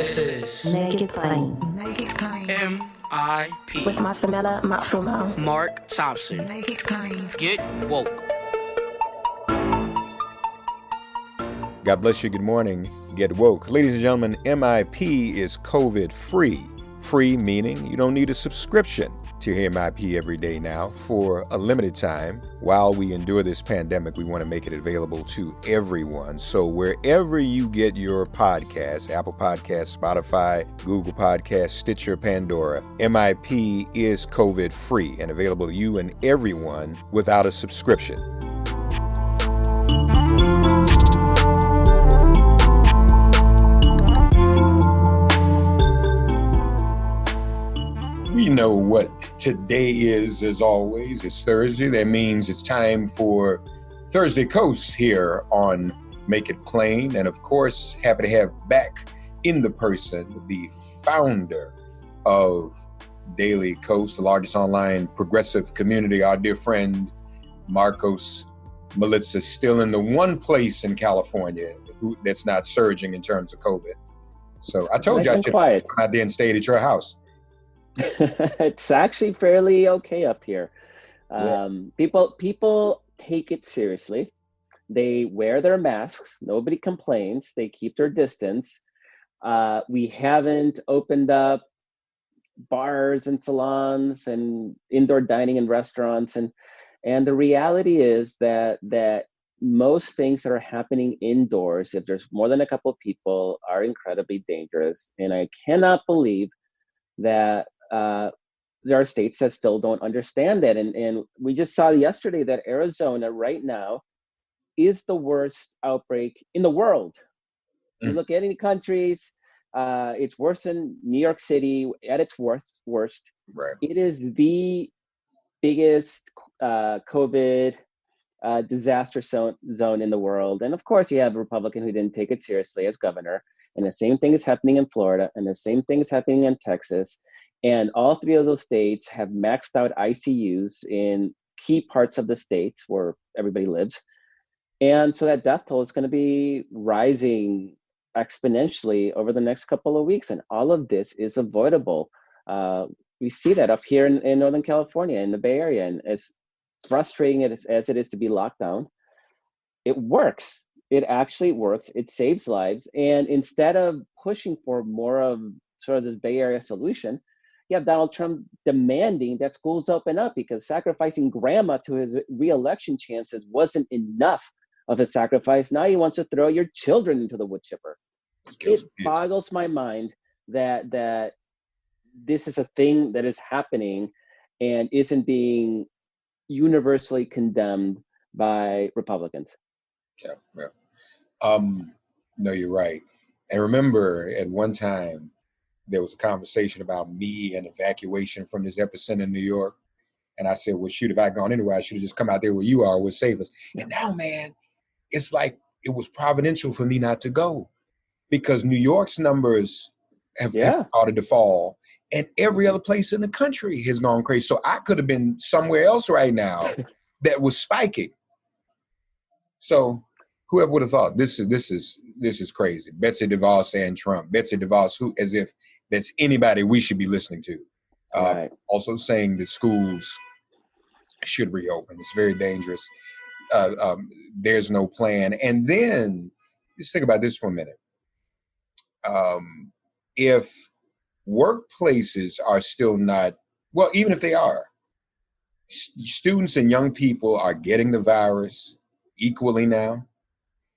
This is Make It Plain. Make It Plain. M.I.P. With Masamela Matfumo. Mark Thompson. Make It Plain. Get woke. God bless you. Good morning. Get woke. Ladies and gentlemen, MIP is COVID free. Free meaning you don't need a subscription to hear MIP every day now for a limited time. While we endure this pandemic, we want to make it available to everyone. So wherever you get your podcasts, Apple Podcasts, Spotify, Google Podcasts, Stitcher, Pandora, MIP is COVID free and available to you and everyone without a subscription. We know what today is, as always. It's Thursday. That means it's time for Thursday Kos here on Make It Plain. And of course, happy to have back in the person the founder of Daily Kos, the largest online progressive community, our dear friend Markos Moulitsas, still in the one place in California that's not surging in terms of COVID. So I told you I should come out there and stayed at your house. It's actually fairly okay up here. People take it seriously. They wear their masks. Nobody complains. They keep their distance. We haven't opened up bars and salons and indoor dining and restaurants. And the reality is that most things that are happening indoors, if there's more than a couple of people, are incredibly dangerous. And I cannot believe that there are states that still don't understand that. And we just saw yesterday that Arizona right now is the worst outbreak in the world. You look at any countries, it's worse than New York City at its worst. Right. It is the biggest COVID disaster zone in the world. And of course, you have a Republican who didn't take it seriously as governor. And the same thing is happening in Florida. And the same thing is happening in Texas. And all three of those states have maxed out ICUs in key parts of the states where everybody lives. And so that death toll is going to be rising exponentially over the next couple of weeks. And all of this is avoidable. We see that up here in Northern California, in the Bay Area. And as frustrating as it is to be locked down, it works. It actually works. It saves lives. And instead of pushing for more of sort of this Bay Area solution, you have Donald Trump demanding that schools open up because sacrificing grandma to his re-election chances wasn't enough of a sacrifice. Now he wants to throw your children into the wood chipper. It boggles my mind that this is a thing that is happening and isn't being universally condemned by Republicans. Yeah. No, you're right. And remember, at one time, there was a conversation about me and evacuation from this epicenter in New York. And I said, well, shoot, if I'd gone anywhere, I should have just come out there where you are, would save us. And now, man, it's like it was providential for me not to go because New York's numbers have started to fall and every other place in the country has gone crazy. So I could have been somewhere else right now that was spiking. So whoever would have thought this is crazy. Betsy DeVos and Trump. Betsy DeVos, who as if that's anybody we should be listening to. Right. Also saying that schools should reopen. It's very dangerous. There's no plan. And then just think about this for a minute. If workplaces are still not, well, even if they are, students and young people are getting the virus equally now.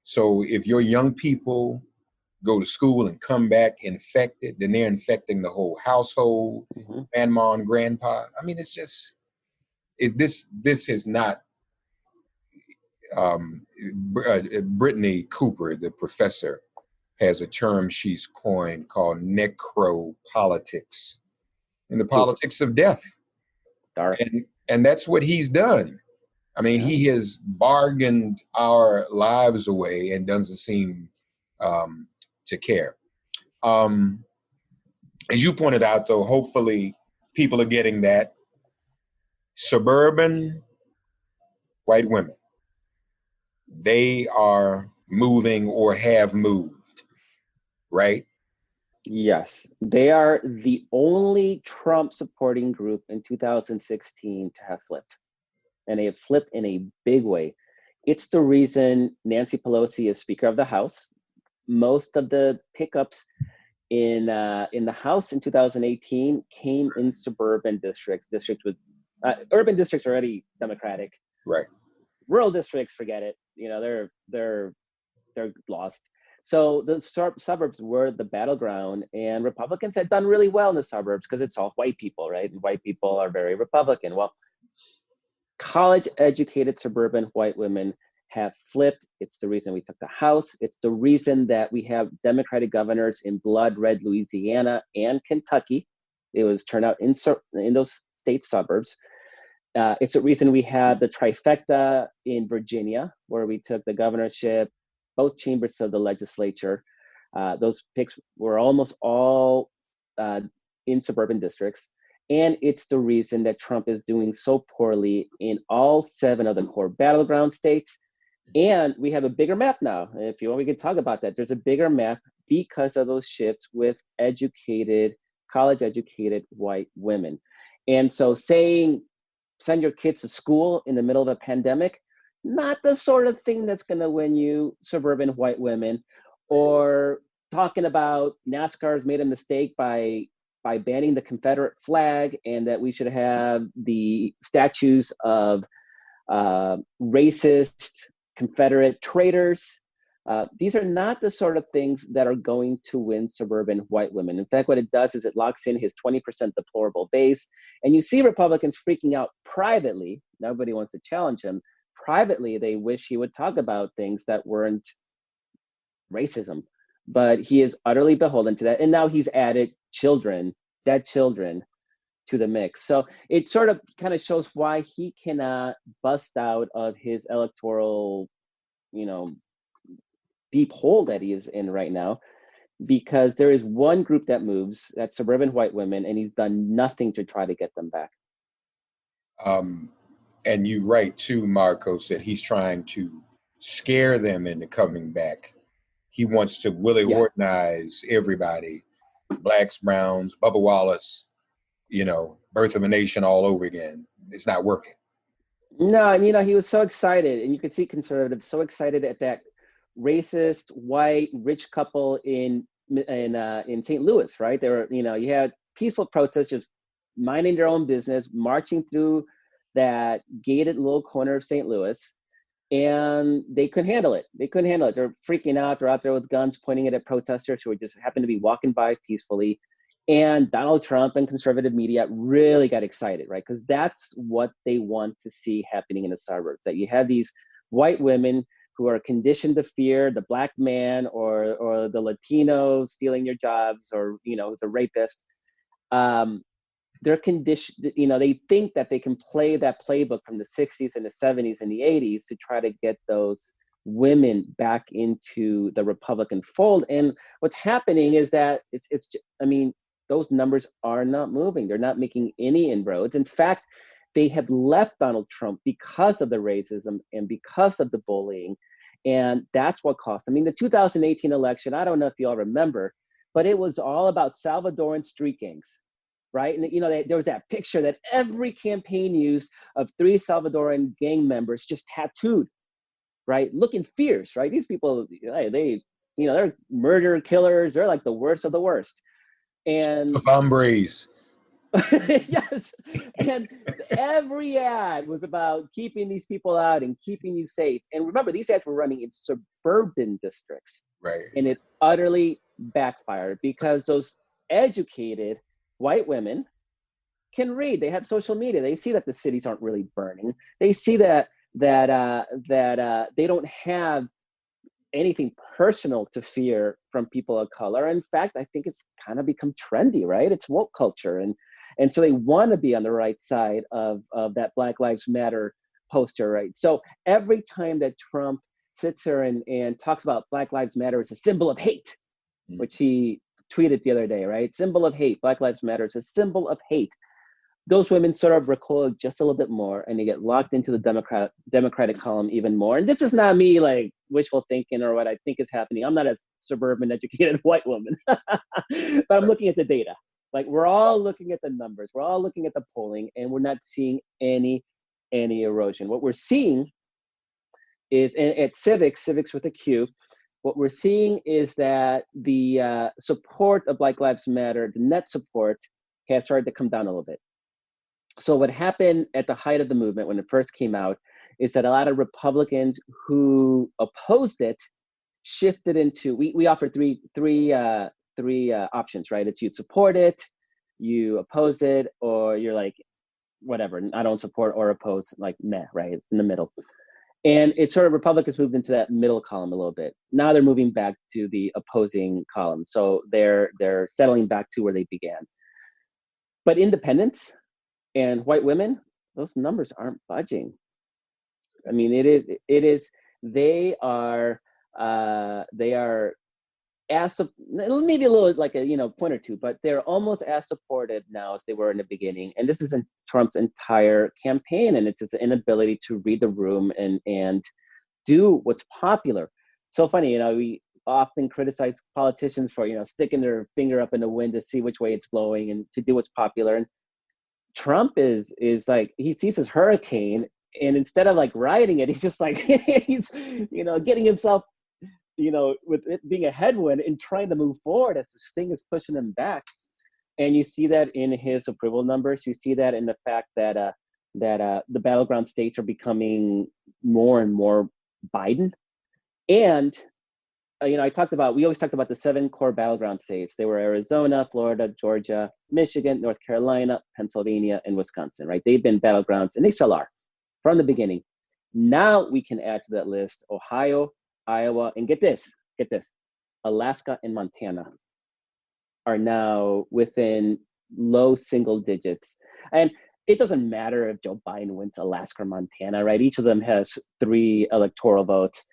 So if your young people go to school and come back infected, then they're infecting the whole household, grandma and grandpa. I mean, it's just, this is not, Brittany Cooper, the professor, has a term she's coined called necropolitics, and the politics of death. And that's what he's done. I mean, he has bargained our lives away and doesn't seem to care. As you pointed out, though, hopefully people are getting that. Suburban white women, they are moving or have moved, right? Yes, they are the only Trump supporting group in 2016 to have flipped. And they have flipped in a big way. It's the reason Nancy Pelosi is Speaker of the House. Most of the pickups in the House in 2018 came in suburban districts. Districts with urban districts are already Democratic. Right. Rural districts, forget it. You know, they're lost. So the suburbs were the battleground, and Republicans had done really well in the suburbs because it's all white people, right? And white people are very Republican. Well, college-educated suburban white women have flipped. It's the reason we took the House. It's the reason that we have Democratic governors in blood red Louisiana and Kentucky. It was turned out in those state suburbs. It's the reason we had the trifecta in Virginia, where we took the governorship, both chambers of the legislature. Those picks were almost all in suburban districts. And it's the reason that Trump is doing so poorly in all 7 of the core battleground states. And we have a bigger map now. If you want, we can talk about that. There's a bigger map because of those shifts with college-educated white women. And so saying, send your kids to school in the middle of a pandemic, not the sort of thing that's going to win you suburban white women. Or talking about NASCAR's made a mistake by banning the Confederate flag, and that we should have the statues of racist Confederate traitors. These are not the sort of things that are going to win suburban white women. In fact, what it does is it locks in his 20% deplorable base. And you see Republicans freaking out privately. Nobody wants to challenge him. Privately, they wish he would talk about things that weren't racism. But he is utterly beholden to that. And now he's added dead children to the mix. So it sort of kind of shows why he cannot bust out of his electoral, deep hole that he is in right now, because there is one group that moves, that's suburban white women, and he's done nothing to try to get them back. And you're right too, Markos, that he's trying to scare them into coming back. He wants to organize everybody, blacks, browns, Bubba Wallace, Birth of a Nation all over again. It's not working. No, and he was so excited, and you could see conservatives so excited at that racist white rich couple in St. Louis, right? There were, you had peaceful protests just minding their own business, marching through that gated little corner of St. Louis, and they couldn't handle it. They're freaking out. They're out there with guns pointing it at protesters who just happened to be walking by peacefully. And Donald Trump and conservative media really got excited, right? Because that's what they want to see happening in the suburbs, that you have these white women who are conditioned to fear the black man or the Latino stealing your jobs, or, who's a rapist. They're conditioned, they think that they can play that playbook from the 60s and the 70s and the 80s to try to get those women back into the Republican fold. And what's happening is that those numbers are not moving. They're not making any inroads. In fact, they have left Donald Trump because of the racism and because of the bullying. And that's what cost. The 2018 election, I don't know if you all remember, but it was all about Salvadoran street gangs, right? And, there was that picture that every campaign used of 3 Salvadoran gang members just tattooed, right? Looking fierce, right? These people, they're murder killers. They're like the worst of the worst. And hombres. Yes. And every ad was about keeping these people out and keeping you safe. And remember, these ads were running in suburban districts. Right. And it utterly backfired because those educated white women can read. They have social media. They see that the cities aren't really burning. They see that they don't have anything personal to fear from people of color. In fact, I think it's kind of become trendy, right? It's woke culture. And so they want to be on the right side of that Black Lives Matter poster, right? So every time that Trump sits there and talks about Black Lives Matter as a symbol of hate, which he tweeted the other day, right? Symbol of hate. Black Lives Matter is a symbol of hate. those women sort of recoil just a little bit more, and they get locked into the Democratic column even more. And this is not me like wishful thinking or what I think is happening. I'm not a suburban educated white woman, but I'm looking at the data. Like, we're all looking at the numbers, we're all looking at the polling, and we're not seeing any erosion. What we're seeing is, and at civics with a Q, what we're seeing is that the support of Black Lives Matter, the net support, has started to come down a little bit. So what happened at the height of the movement when it first came out is that a lot of Republicans who opposed it shifted into, we offer three options, right? It's you'd support it, you oppose it, or you're like, whatever, I don't support or oppose, like meh, right? It's in the middle. And it's sort of, Republicans moved into that middle column a little bit. Now they're moving back to the opposing column. So they're settling back to where they began. But independents and white women, those numbers aren't budging. I mean, they are as, maybe a little like a point or two, but they're almost as supported now as they were in the beginning. And this isn't Trump's entire campaign, and it's his inability to read the room and do what's popular. So funny, we often criticize politicians for sticking their finger up in the wind to see which way it's blowing and to do what's popular. And Trump is like, he sees his hurricane, and instead of like riding it, he's just like he's getting himself with it being a headwind and trying to move forward. As this thing is pushing him back. And you see that in his approval numbers. You see that in the fact that the battleground states are becoming more and more Biden. And we always talked about the 7 core battleground states. They were Arizona, Florida, Georgia, Michigan, North Carolina, Pennsylvania, and Wisconsin, right? They've been battlegrounds, and they still are from the beginning. Now we can add to that list Ohio, Iowa, and get this, Alaska and Montana are now within low single digits. And it doesn't matter if Joe Biden wins Alaska or Montana, right? Each of them has 3 electoral votes.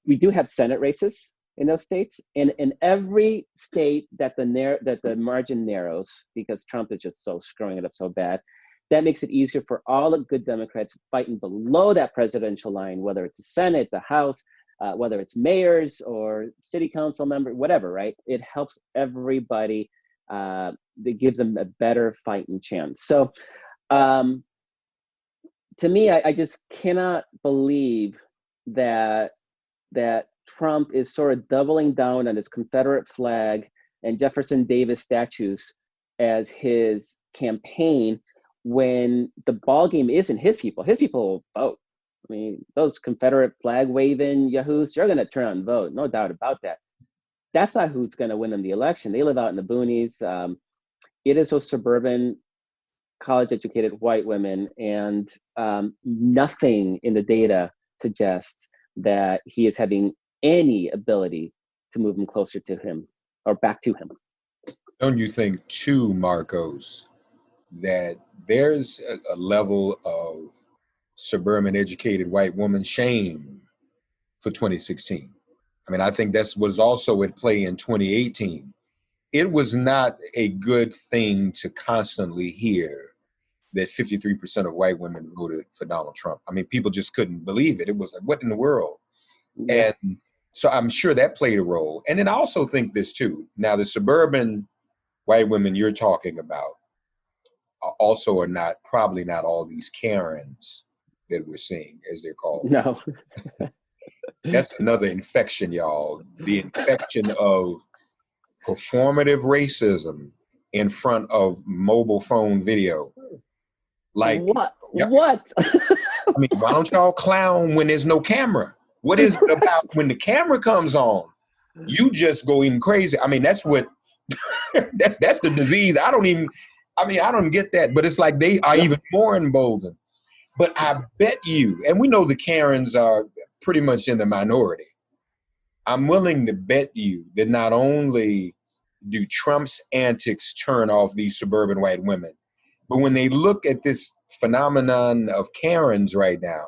We do have Senate races in those states, and in every state that the margin narrows, because Trump is just so screwing it up so bad, that makes it easier for all the good Democrats fighting below that presidential line, whether it's the Senate, the House, whether it's mayors or city council member, whatever, right? It helps everybody. It gives them a better fighting chance. So to me, I just cannot believe that Trump is sort of doubling down on his Confederate flag and Jefferson Davis statues as his campaign, when the ball game isn't his people. His people will vote. I mean, those Confederate flag waving yahoos, they're going to turn out and vote, no doubt about that. That's not who's going to win in the election. They live out in the boonies. It is those suburban, college-educated white women, and nothing in the data suggests that he is having any ability to move them closer to him or back to him. Don't you think, too, Markos, that there's a level of suburban educated white woman shame for 2016? I mean, I think that's was also at play in 2018. It was not a good thing to constantly hear that 53% of white women voted for Donald Trump. I mean, people just couldn't believe it. It was like, what in the world? Yeah. And so I'm sure that played a role. And then I also think this too. Now, the suburban white women you're talking about also are probably not all these Karens that we're seeing, as they're called. No. That's another infection, y'all. The infection of performative racism in front of mobile phone video. Like what? What? I mean, why don't y'all clown when there's no camera? What is it about when the camera comes on? You just go even crazy. I mean, that's what that's the disease. I don't get that, but it's like they are even more emboldened. But I bet you, and we know the Karens are pretty much in the minority. I'm willing to bet you that not only do Trump's antics turn off these suburban white women, but when they look at this phenomenon of Karens right now,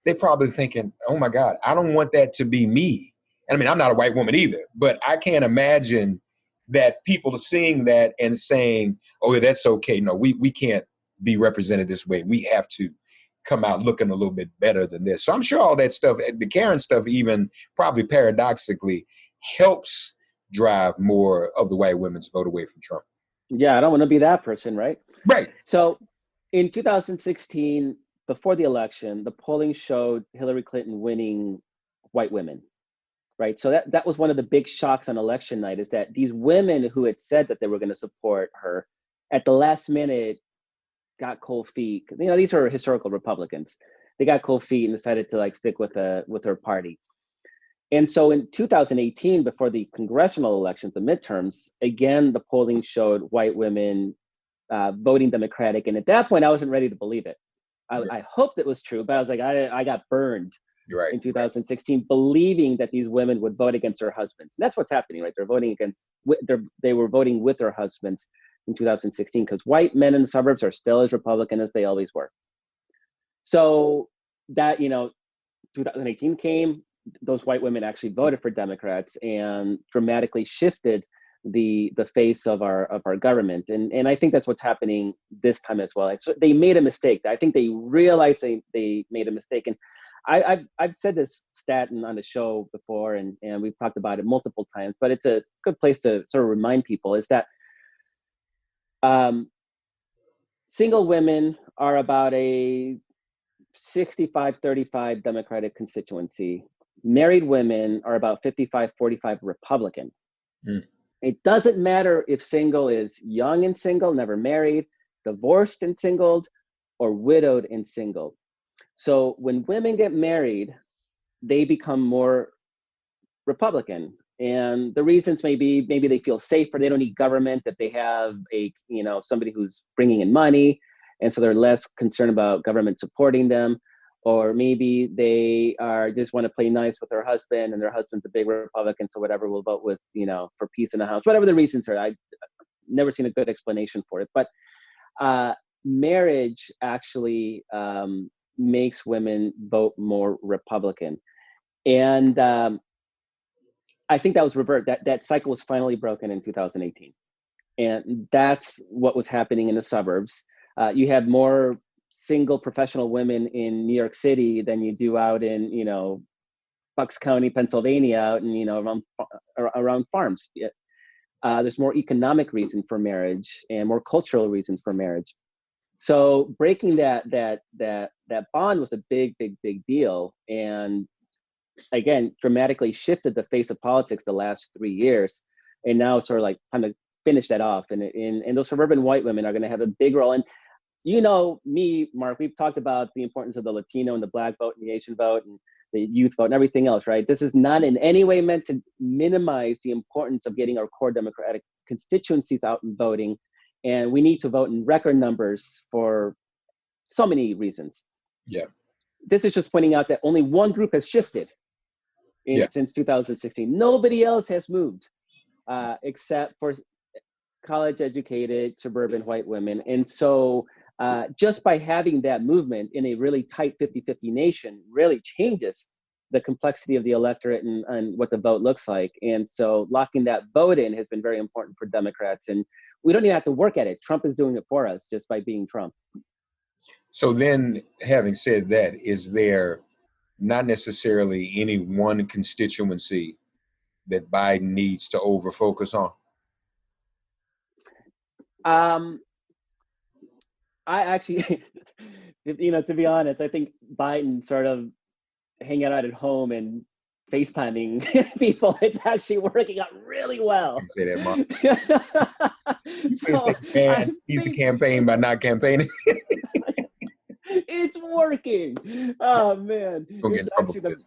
they're probably thinking, oh my God, I don't want that to be me. I mean, I'm not a white woman either, but I can't imagine that people are seeing that and saying, oh, yeah, that's okay. No, we can't be represented this way. We have to come out looking a little bit better than this. So I'm sure all that stuff, the Karen stuff, even probably paradoxically helps drive more of the white women's vote away from Trump. Yeah, I don't want to be that person, right? Right. So in 2016, before the election, the polling showed Hillary Clinton winning white women, right? So that was one of the big shocks on election night, is that these women who had said that they were going to support her at the last minute got cold feet. You know, these are historical Republicans. They got cold feet and decided to like stick with her party. And so in 2018, before the congressional elections, the midterms, again, the polling showed white women voting Democratic. And at that point, I wasn't ready to believe it. I hoped it was true, but I was like, I got burned in 2016, believing that these women would vote against their husbands. And that's what's happening, right? They were voting with their husbands in 2016, because white men in the suburbs are still as Republican as they always were. So that, 2018 came, those white women actually voted for Democrats and dramatically shifted the face of our government. And I think that's what's happening this time as well. So they made a mistake. I think they realized they made a mistake. And I've said this stat on the show before, and we've talked about it multiple times, but it's a good place to sort of remind people, is that single women are about a 65-35 Democratic constituency. Married women are about 55-45 Republican. It doesn't matter if single is young and single, never married, divorced and singled, or widowed and singled. So when women get married, they become more Republican. And the reasons maybe they feel safer, they don't need government, that they have somebody who's bringing in money, and so they're less concerned about government supporting them. Or maybe they just want to play nice with their husband, and their husband's a big Republican, so whatever, we'll vote with, for peace in the house. Whatever the reasons are, I've never seen a good explanation for it. But marriage actually makes women vote more Republican. And I think that was reversed. That cycle was finally broken in 2018. And that's what was happening in the suburbs. You had more single professional women in New York City than you do out in, Bucks County, Pennsylvania, out and, around farms. There's more economic reason for marriage and more cultural reasons for marriage. So breaking that bond was a big deal. And again, dramatically shifted the face of politics the last 3 years. And now it's sort of like time to finish that off. And those suburban white women are going to have a big role. And me, Mark, we've talked about the importance of the Latino and the Black vote and the Asian vote and the youth vote and everything else, right? This is not in any way meant to minimize the importance of getting our core Democratic constituencies out and voting. And we need to vote in record numbers for so many reasons. Yeah. This is just pointing out that only one group has shifted since 2016. Nobody else has moved except for college-educated suburban white women. And so just by having that movement in a really tight 50-50 nation really changes the complexity of the electorate and what the vote looks like. And so locking that vote in has been very important for Democrats. And we don't even have to work at it. Trump is doing it for us just by being Trump. So then, having said that, is there not necessarily any one constituency that Biden needs to over-focus on? I actually, to be honest, I think Biden sort of hanging out at home and FaceTiming people, it's actually working out really well. Say that, Mark. He's the campaign by not campaigning. It's working. Oh man, it's actually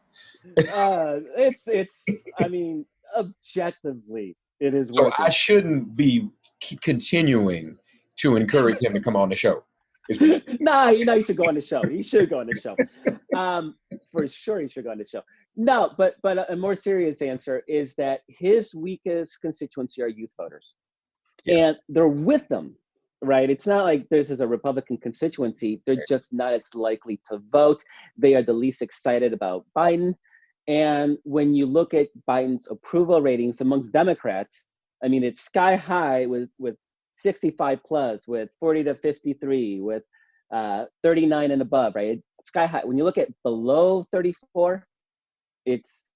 I mean, objectively, it is working. So I shouldn't be continuing to encourage him to come on the show. Nah, you should go on the show. He should go on the show. For sure, he should go on the show. No, but a more serious answer is that his weakest constituency are youth voters, and they're with them, right? It's not like this is a Republican constituency. They're just not as likely to vote. They are the least excited about Biden. And when you look at Biden's approval ratings amongst Democrats, I mean, it's sky high with 65 plus, with 40 to 53, with 39 and above, right? Sky high. When you look at below 34, it's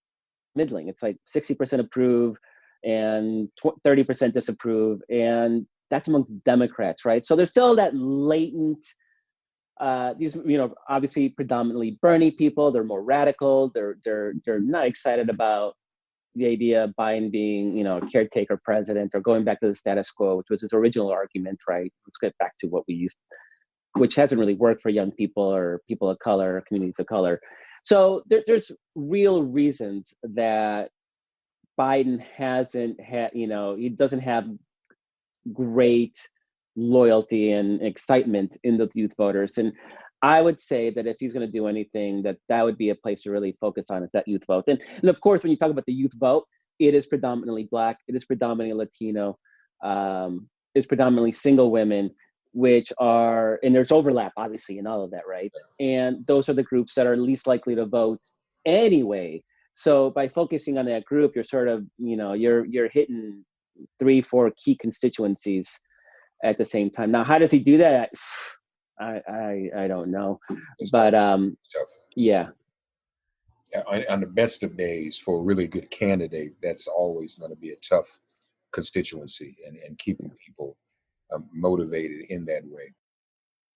middling. It's like 60% approve and 30% disapprove. And that's amongst Democrats, right? So there's still that latent, these, obviously predominantly Bernie people. They're more radical. They're not excited about the idea of Biden being, a caretaker president or going back to the status quo, which was his original argument, right? Let's get back to what we used, which hasn't really worked for young people or people of color, or communities of color. So there's real reasons that Biden hasn't had, he doesn't have great loyalty and excitement in the youth voters. And I would say that if he's going to do anything, that would be a place to really focus on, is that youth vote. And of course, when you talk about the youth vote, it is predominantly Black, it is predominantly Latino, it's predominantly single women, which are, and there's overlap obviously in all of that, right? And those are the groups that are least likely to vote anyway. So by focusing on that group, you're sort of, you're hitting 3-4 key constituencies at the same time. Now, how does he do that? I don't know, but yeah. On the best of days, for a really good candidate, that's always going to be a tough constituency, and keeping people motivated in that way.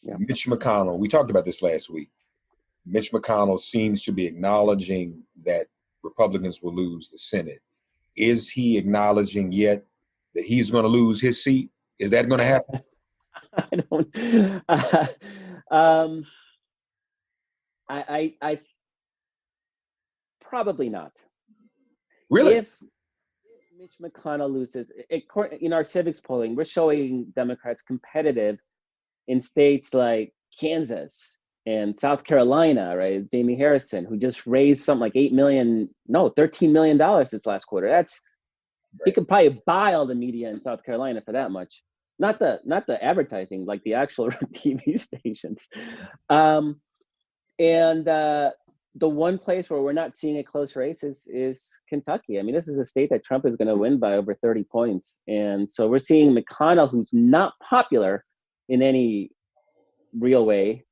Yeah. Mitch McConnell, we talked about this last week. Mitch McConnell seems to be acknowledging that Republicans will lose the Senate. Is he acknowledging yet that he's going to lose his seat? Is that going to happen? I probably not. Really? If Mitch McConnell loses, in our civics polling, we're showing Democrats competitive in states like Kansas and South Carolina, right? Jamie Harrison, who just raised something like $13 million this last quarter. That's right. He could probably buy all the media in South Carolina for that much. Not the advertising, like the actual TV stations. The one place where we're not seeing a close race is Kentucky. I mean, this is a state that Trump is going to win by over 30 points. And so we're seeing McConnell, who's not popular in any real way,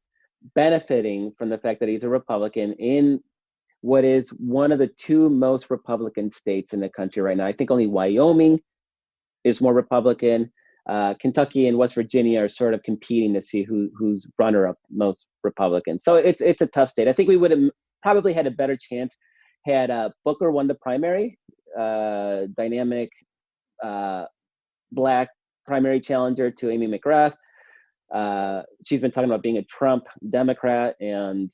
benefiting from the fact that he's a Republican in what is one of the two most Republican states in the country right now. I think only Wyoming is more Republican. Kentucky and West Virginia are sort of competing to see who's runner-up most Republican. So it's a tough state. I think we would have probably had a better chance had Booker won the primary, dynamic Black primary challenger to Amy McGrath. She's been talking about being a Trump Democrat, and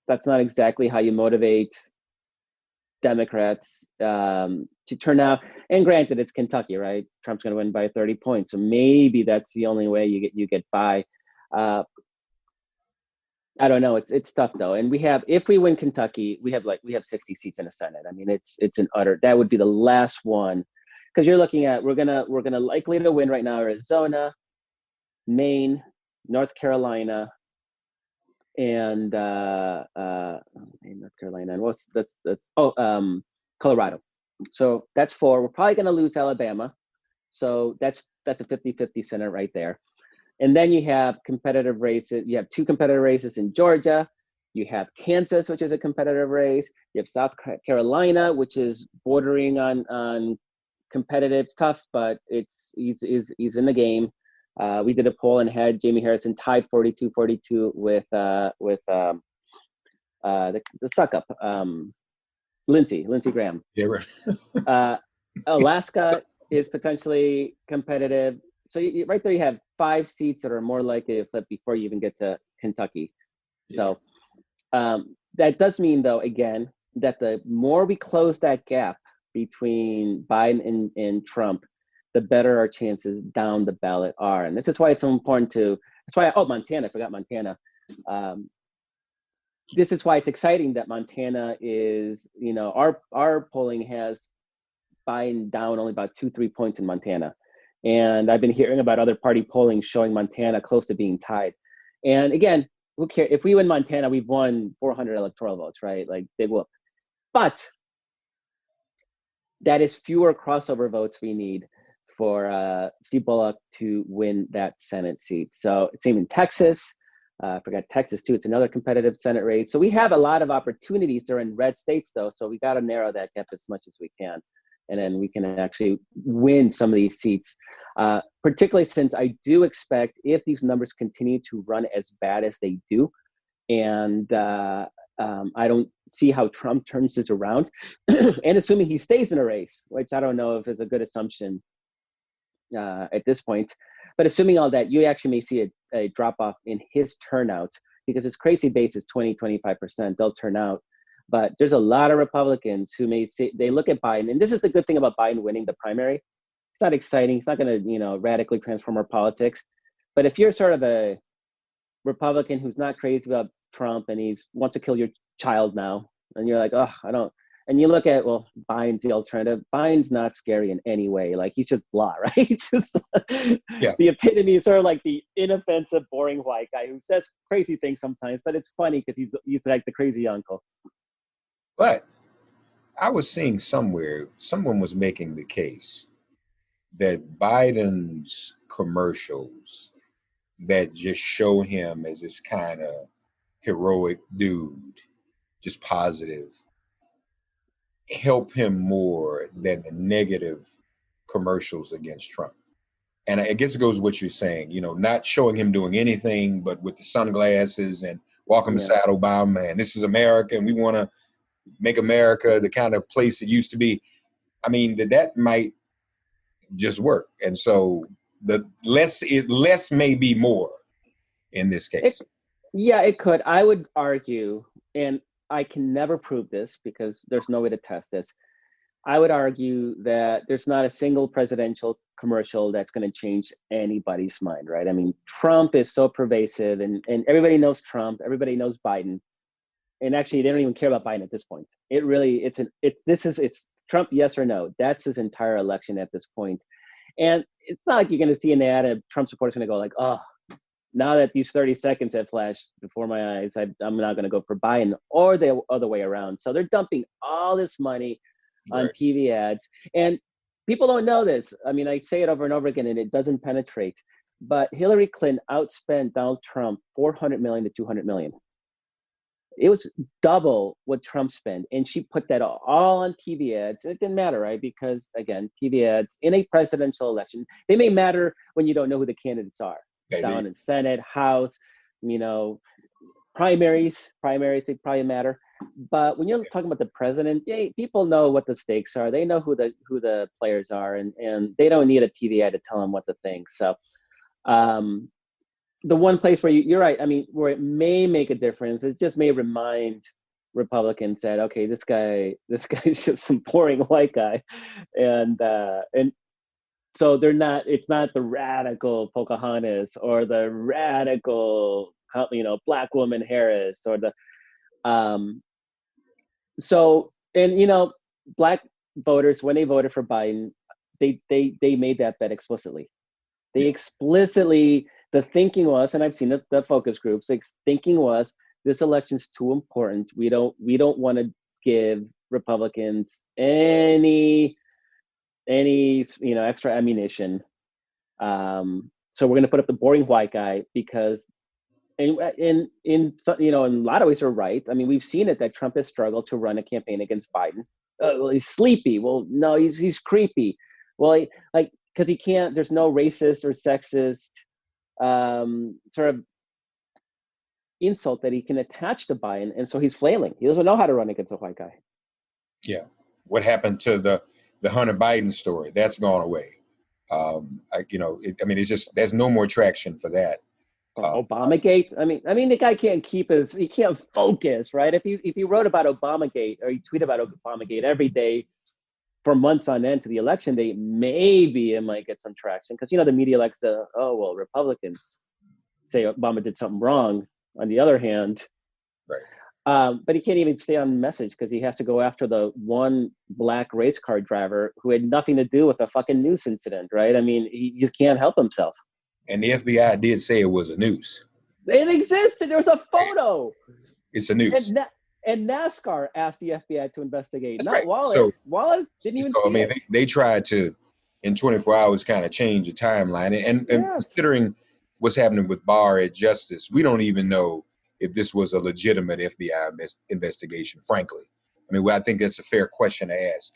that's not exactly how you motivate Democrats to turn out. And granted, it's Kentucky, right? Trump's going to win by 30 points, so maybe that's the only way you get by. I don't know. It's tough though. And if we win Kentucky, we have 60 seats in the Senate. I mean, it's an utter. That would be the last one, because you're looking at we're gonna likely to win right now Arizona, Maine, North Carolina, and North Carolina, and Colorado. So that's 4. We're probably going to lose Alabama. So that's a 50-50 Senate right there. And then you have competitive races. You have 2 competitive races in Georgia. You have Kansas, which is a competitive race. You have South Carolina, which is bordering on competitive, tough, but he's in the game. We did a poll and had Jamie Harrison tied 42-42 with the suck up, Lindsey Graham. Yeah, right. Alaska is potentially competitive. So right there you have 5 seats that are more likely to flip before you even get to Kentucky. Yeah. So that does mean, though, again, that the more we close that gap between Biden and Trump, the better our chances down the ballot are. And this is why it's so important Montana, I forgot Montana. This is why it's exciting that Montana is, our polling has Biden down only about 2-3 points in Montana. And I've been hearing about other party polling showing Montana close to being tied. And again, who cares? If we win Montana, we've won 400 electoral votes, right? Like, big whoop. But that is fewer crossover votes we need for Steve Bullock to win that Senate seat. So it's same in Texas. I forgot Texas too. It's another competitive Senate race. So we have a lot of opportunities. They're in red states though. So we got to narrow that gap as much as we can. And then we can actually win some of these seats, particularly since I do expect if these numbers continue to run as bad as they do, and I don't see how Trump turns this around, and assuming he stays in a race, which I don't know if is a good assumption at this point, but assuming all that, you actually may see a drop off in his turnout because his crazy base is 20-25%. They'll turn out. But there's a lot of Republicans who may say, they look at Biden, and this is the good thing about Biden winning the primary. It's not exciting. It's not going to, radically transform our politics. But if you're sort of a Republican who's not crazy about Trump and he's wants to kill your child now, and you're like, oh, I don't. And you look at, well, Biden's the alternative. Biden's not scary in any way. Like, he's just blah, right? He's just the epitome, sort of like the inoffensive, boring white guy who says crazy things sometimes, but it's funny because he's like the crazy uncle. But I was seeing somewhere, someone was making the case that Biden's commercials that just show him as this kind of heroic dude, just positive, help him more than the negative commercials against Trump. And I guess it goes with what you're saying, not showing him doing anything, but with the sunglasses and walking beside Obama, and this is America, and we want to make America the kind of place it used to be. I mean, that might just work. And so the less may be more in this case. It could. I would argue, and I can never prove this because there's no way to test this. I would argue that there's not a single presidential commercial that's going to change anybody's mind, right? I mean, Trump is so pervasive, and everybody knows Trump, everybody knows Biden. And actually, they don't even care about Biden at this point. It's Trump, yes or no. That's his entire election at this point. And it's not like you're going to see an ad of Trump supporters going to go like, oh, now that these 30 seconds have flashed before my eyes, I'm not going to go for Biden, or the other way around. So they're dumping all this money on TV ads. And people don't know this. I mean, I say it over and over again, and it doesn't penetrate. But Hillary Clinton outspent Donald Trump $400 million to $200 million. It was double what Trump spent, and she put that all on TV ads. And it didn't matter, right? Because again, TV ads in a presidential election, they may matter when you don't know who the candidates are. Down in Senate, House, primaries, they probably matter. But when you're talking about the president, people know what the stakes are. They know who the players are, and they don't need a TV ad to tell them what to think. So, the one place where you're right, I mean, where it may make a difference, it just may remind Republicans that, okay, this guy's just some boring white guy. And so it's not the radical Pocahontas or the radical, Black woman Harris or the, Black voters, when they voted for Biden, they made that bet explicitly. The thinking was, and I've seen the focus groups, thinking was, this election's too important. We don't want to give Republicans any extra ammunition. So we're going to put up the boring white guy because, in a lot of ways they're right. I mean, we've seen it that Trump has struggled to run a campaign against Biden. Well, he's sleepy. Well, no, he's creepy. Well, because he can't. There's no racist or sexist sort of insult that he can attach to Biden, and so he's flailing. He doesn't know how to run against a white guy. Yeah. What happened to the Hunter Biden story? That's gone away. It's just, there's no more traction for that. Obamagate. I mean, the guy he can't focus, right? If you wrote about Obamagate or you tweet about Obamagate every day for months on end to the election day, maybe it might get some traction because the media likes to, Republicans say Obama did something wrong. On the other hand, right. But he can't even stay on message because he has to go after the one Black race car driver who had nothing to do with the fucking noose incident, right? I mean, he just can't help himself. And the FBI did say it was a noose. It existed. There was a photo. It's a noose. And NASCAR asked the FBI to investigate. That's not right. Wallace. Wallace didn't even see it. They tried to in 24 hours kind of change the timeline. And Yes. considering what's happening with Barr at Justice, we don't even know if this was a legitimate FBI investigation, frankly. I mean, I think that's a fair question to ask.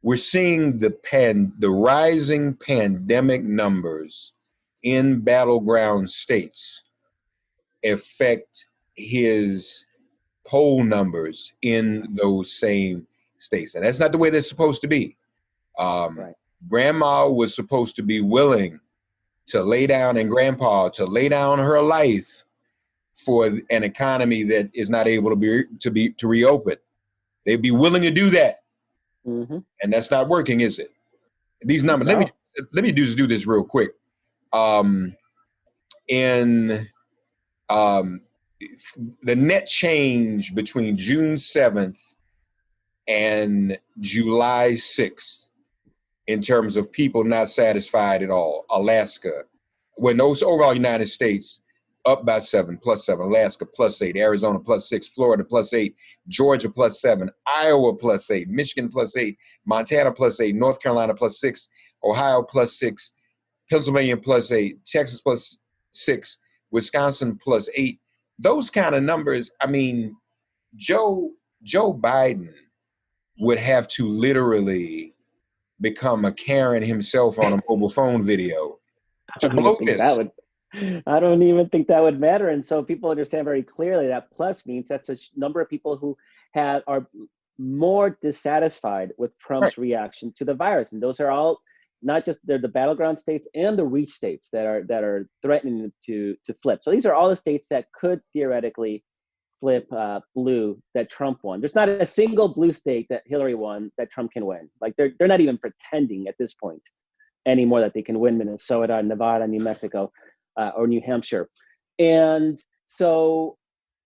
We're seeing the rising pandemic numbers in battleground states affect his poll numbers in those same states. And that's not the way they're supposed to be. Right. Grandma was supposed to be willing to lay down, and grandpa to lay down her life for an economy that is not able to reopen. They'd be willing to do that. Mm-hmm. And that's not working, is it? These numbers, No. let me do this real quick. In the net change between June 7th and July 6th in terms of people not satisfied at all. Alaska, when those overall United States up by 7, +7, Alaska +8, Arizona +6, Florida +8, Georgia +7, Iowa +8, Michigan +8, Montana +8, North Carolina +6, Ohio +6, Pennsylvania +8, Texas +6, Wisconsin +8. Those kind of numbers, I mean, Joe Biden would have to literally become a Karen himself on a mobile phone video to blow this. I don't even think that would matter. And so people understand very clearly that plus means that's a number of people who are more dissatisfied with Trump's reaction to the virus. And those are all not just they're the battleground states and the reach states that are threatening to flip. So these are all the states that could theoretically flip blue that Trump won. There's not a single blue state that Hillary won that Trump can win. Like they're not even pretending at this point anymore that they can win Minnesota, Nevada, New Mexico, or New Hampshire. And so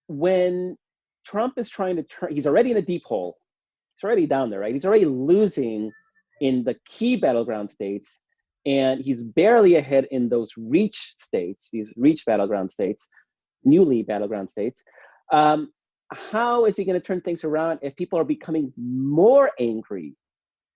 when Trump is trying to turn, he's already in a deep hole. He's already down there, right? He's already losing in the key battleground states, and he's barely ahead in those reach states, these reach battleground states, newly battleground states. How is he going to turn things around if people are becoming more angry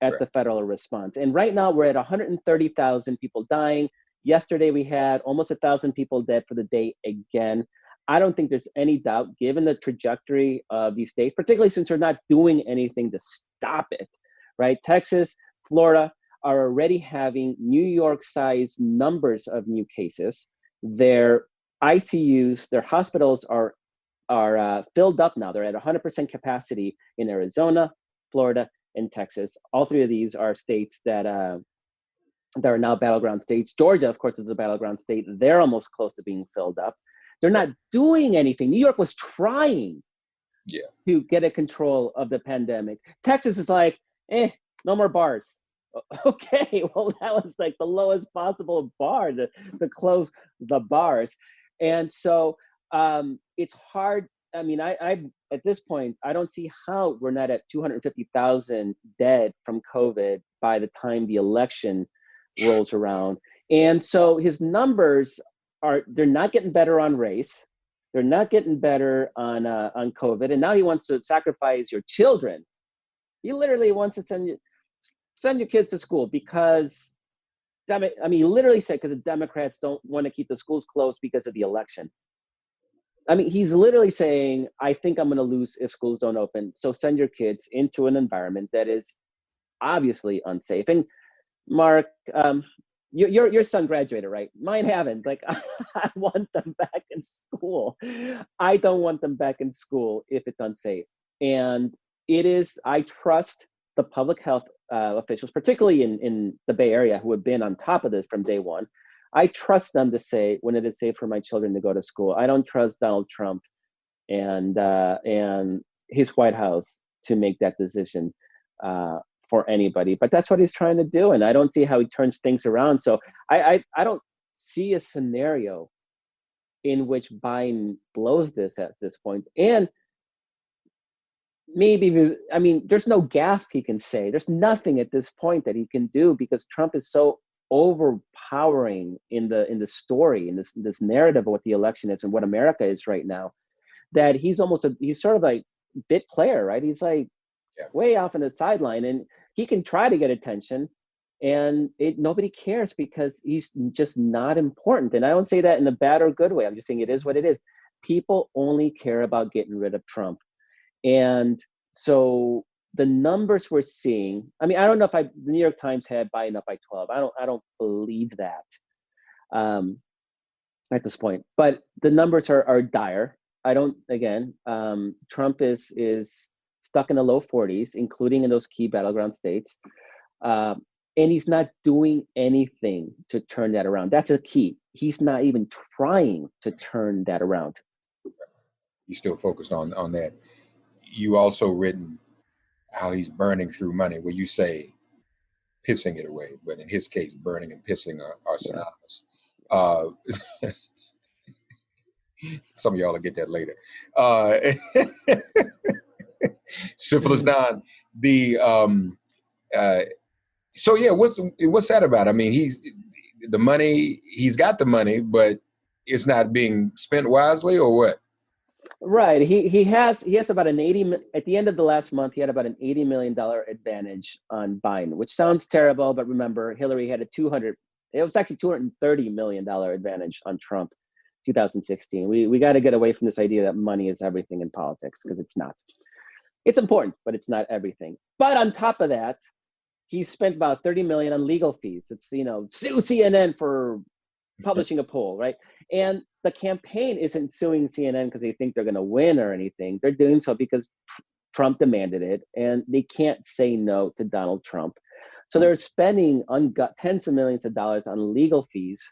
at the federal response? And right now we're at 130,000 people dying. Yesterday we had almost 1,000 people dead for the day again. I don't think there's any doubt, given the trajectory of these states, particularly since they're not doing anything to stop it, right? Texas, Florida are already having New York-sized numbers of new cases. Their ICUs, their hospitals are filled up now. They're at 100% capacity in Arizona, Florida, and Texas. All three of these are states that are now battleground states. Georgia, of course, is a battleground state. They're almost close to being filled up. They're not doing anything. New York was trying to get a control of the pandemic. Texas is like, no more bars. Okay, well, that was like the lowest possible bar to close the bars. And so it's hard. I mean, I at this point, I don't see how we're not at 250,000 dead from COVID by the time the election rolls around. And so his numbers they're not getting better on race. They're not getting better on COVID. And now he wants to sacrifice your children. He literally wants to send your kids to school because, he literally said because the Democrats don't want to keep the schools closed because of the election. I mean, he's literally saying, I think I'm going to lose if schools don't open. So send your kids into an environment that is obviously unsafe. And Mark, your son graduated, right? Mine haven't. Like, I want them back in school. I don't want them back in school if it's unsafe. And I trust the public health officials, particularly in the Bay Area, who have been on top of this from day one. I trust them to say when it is safe for my children to go to school. I don't trust Donald Trump and his White House to make that decision for anybody. But that's what he's trying to do, and I don't see how he turns things around. So I don't see a scenario in which Biden blows this at this point. And maybe there's no gaffe he can say. There's nothing at this point that he can do because Trump is so overpowering in the story, in this narrative of what the election is and what America is right now, that he's sort of like bit player, right? He's like way off on the sideline, and he can try to get attention, And nobody cares because he's just not important. And I don't say that in a bad or good way. I'm just saying it is what it is. People only care about getting rid of Trump. And so the numbers we're seeing, I mean, I don't know if the New York Times had Biden up by 12. I don't believe that at this point. But the numbers are dire. Trump is stuck in the low 40s, including in those key battleground states. And he's not doing anything to turn that around. That's a key. He's not even trying to turn that around. He's still focused on that. You also written how he's burning through money, where you say pissing it away, but in his case, burning and pissing are synonymous. Some of y'all will get that later. Syphilis Don. So yeah, what's that about? I mean, he's got the money, but it's not being spent wisely, or what? Right. He has about at the end of the last month, he had about an $80 million advantage on Biden, which sounds terrible, but remember, Hillary had it was actually $230 million advantage on Trump, 2016. We got to get away from this idea that money is everything in politics, because it's not. It's important, but it's not everything. But on top of that, he spent about $30 million on legal fees. It's, sue CNN for publishing a poll, right? And the campaign isn't suing CNN because they think they're going to win or anything. They're doing so because Trump demanded it, and they can't say no to Donald Trump. So they're spending tens of millions of dollars on legal fees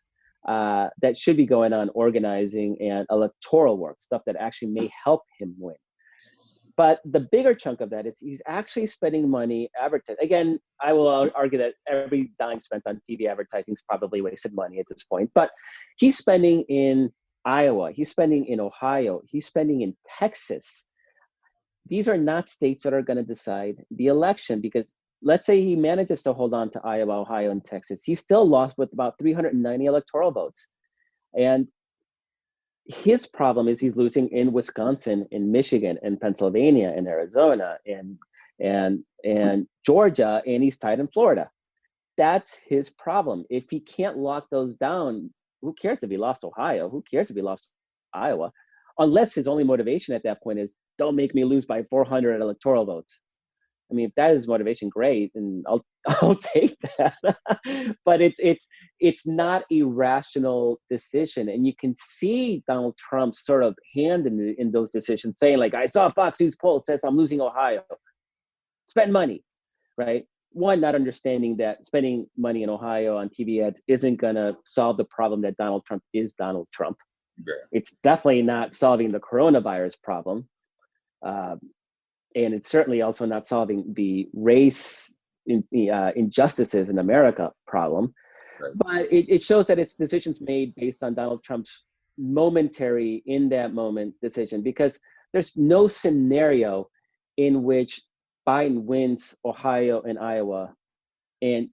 that should be going on organizing and electoral work, stuff that actually may help him win. But the bigger chunk of that is he's actually spending money advertising. Again, I will argue that every dime spent on TV advertising is probably wasted money at this point. But he's spending in Iowa. He's spending in Ohio. He's spending in Texas. These are not states that are going to decide the election, because let's say he manages to hold on to Iowa, Ohio, and Texas. He's still lost with about 390 electoral votes. And his problem is he's losing in Wisconsin, in Michigan, and Pennsylvania, and Arizona, and Georgia, and he's tied in Florida. That's his problem. If he can't lock those down, who cares if he lost Ohio? Who cares if he lost Iowa? Unless his only motivation at that point is, don't make me lose by 400 electoral votes. I mean, if that is motivation, great, and I'll take that. But it's not a rational decision, and you can see Donald Trump's sort of hand in those decisions, saying like, I saw a Fox News poll says I'm losing Ohio. Spend money, right? One, not understanding that spending money in Ohio on TV ads isn't gonna solve the problem that Donald Trump is Donald Trump. Yeah. It's definitely not solving the coronavirus problem. And it's certainly also not solving the race injustices in America problem. Right. But it shows that it's decisions made based on Donald Trump's momentary, in that moment decision, because there's no scenario in which Biden wins Ohio and Iowa and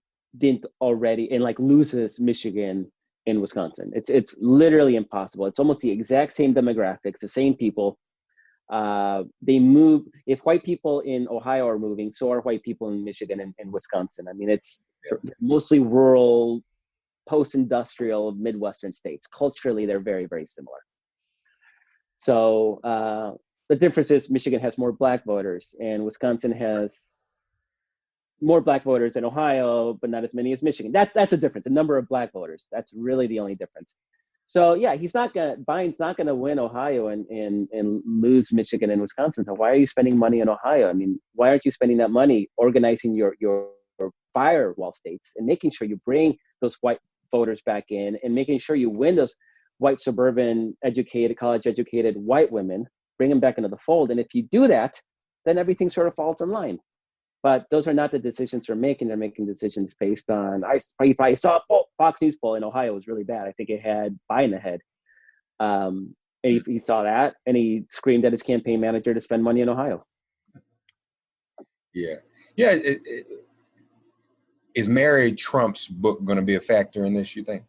loses Michigan and Wisconsin. It's literally impossible. It's almost the exact same demographics, the same people. They move. If white people in Ohio are moving, so are white people in Michigan and Wisconsin. I mean, it's mostly rural, post-industrial Midwestern states. Culturally, they're very, very similar. So the difference is Michigan has more Black voters, and Wisconsin has more Black voters than Ohio, but not as many as Michigan. That's a difference. The number of Black voters. That's really the only difference. So yeah, Biden's not gonna win Ohio and lose Michigan and Wisconsin. So why are you spending money in Ohio? I mean, why aren't you spending that money organizing your firewall states and making sure you bring those white voters back in, and making sure you win those white suburban educated, college educated white women, bring them back into the fold. And if you do that, then everything sort of falls in line. But those are not the decisions they're making. They're making decisions based on, I saw a Fox News poll in Ohio was really bad. I think it had Biden ahead. And he saw that, and he screamed at his campaign manager to spend money in Ohio. Yeah. Is Mary Trump's book going to be a factor in this, you think? I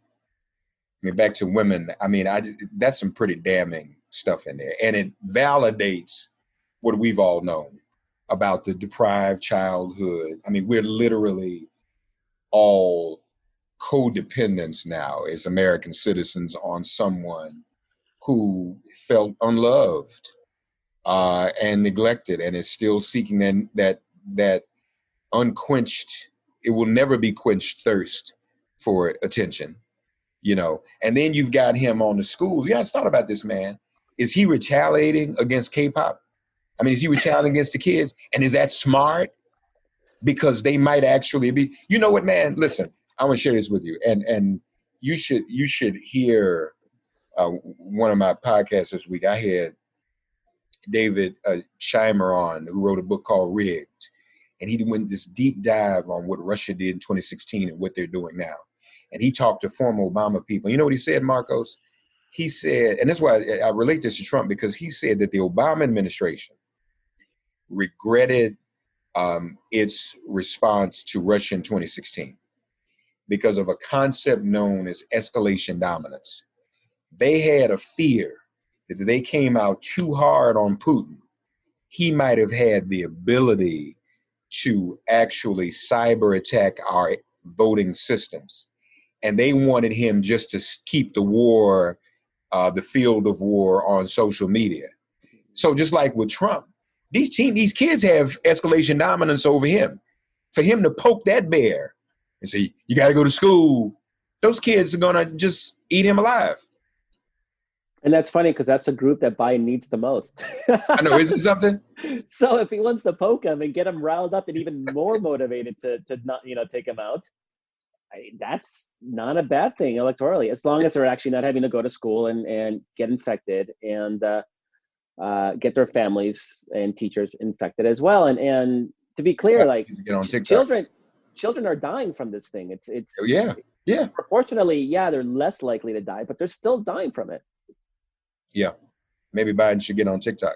mean, back to women, I mean, that's some pretty damning stuff in there. And it validates what we've all known about the deprived childhood. I mean, we're literally all codependents now as American citizens on someone who felt unloved and neglected, and is still seeking that unquenched, it will never be quenched thirst for attention, And then you've got him on the schools. I thought about this, man. Is he retaliating against K-pop? I mean, is he retaliating against the kids? And is that smart? Because they might actually be, you know what, man? Listen, I want to share this with you. And you should hear one of my podcasts this week. I had David Scheimer on, who wrote a book called Rigged. And he went this deep dive on what Russia did in 2016 and what they're doing now. And he talked to former Obama people. You know what he said, Markos? He said, and that's why I relate this to Trump, because he said that the Obama administration regretted its response to Russia in 2016 because of a concept known as escalation dominance. They had a fear that if they came out too hard on Putin, he might have had the ability to actually cyber attack our voting systems. And they wanted him just to keep the war, the field of war, on social media. So just like with Trump, these kids have escalation dominance over him. For him to poke that bear and say, you got to go to school, those kids are going to just eat him alive. And that's funny, because that's a group that Biden needs the most. I know, isn't it something? So if he wants to poke him and get him riled up and even more motivated to not, take him out, that's not a bad thing electorally, as long as they're actually not having to go to school and get infected and get their families and teachers infected as well. And to be clear, like, children are dying from this thing. It's yeah. Proportionally, they're less likely to die, but they're still dying from it. Yeah, maybe Biden should get on TikTok.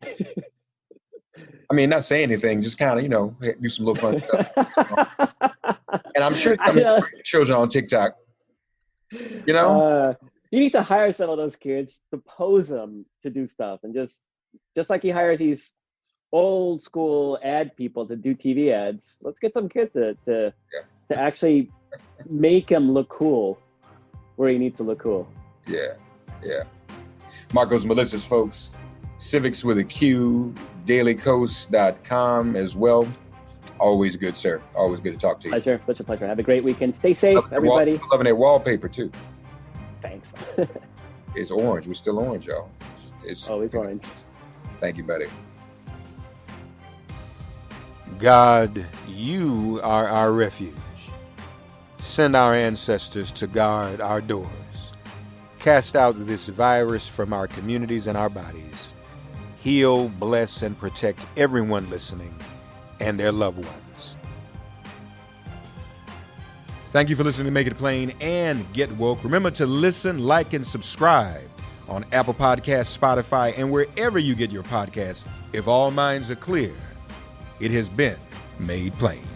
I mean, not say anything, just kind of, do some little fun stuff. And I'm sure children on TikTok, You need to hire some of those kids to pose them to do stuff. And just like he hires these old school ad people to do TV ads, let's get some kids to actually make him look cool where he needs to look cool. Yeah. Markos Moulitsas, folks. Civics with a Q, dailykos.com as well. Always good, sir. Always good to talk to you. Pleasure. Such a pleasure. Have a great weekend. Stay safe, everybody. Loving that wallpaper, too. Thanks. It's orange. We're still orange, y'all. It's always orange. Thank you, buddy. God, you are our refuge. Send our ancestors to guard our doors. Cast out this virus from our communities and our bodies. Heal, bless, and protect everyone listening and their loved ones. Thank you for listening to Make It Plain and Get Woke. Remember to listen, like, and subscribe on Apple Podcasts, Spotify, and wherever you get your podcasts. If all minds are clear, it has been made plain.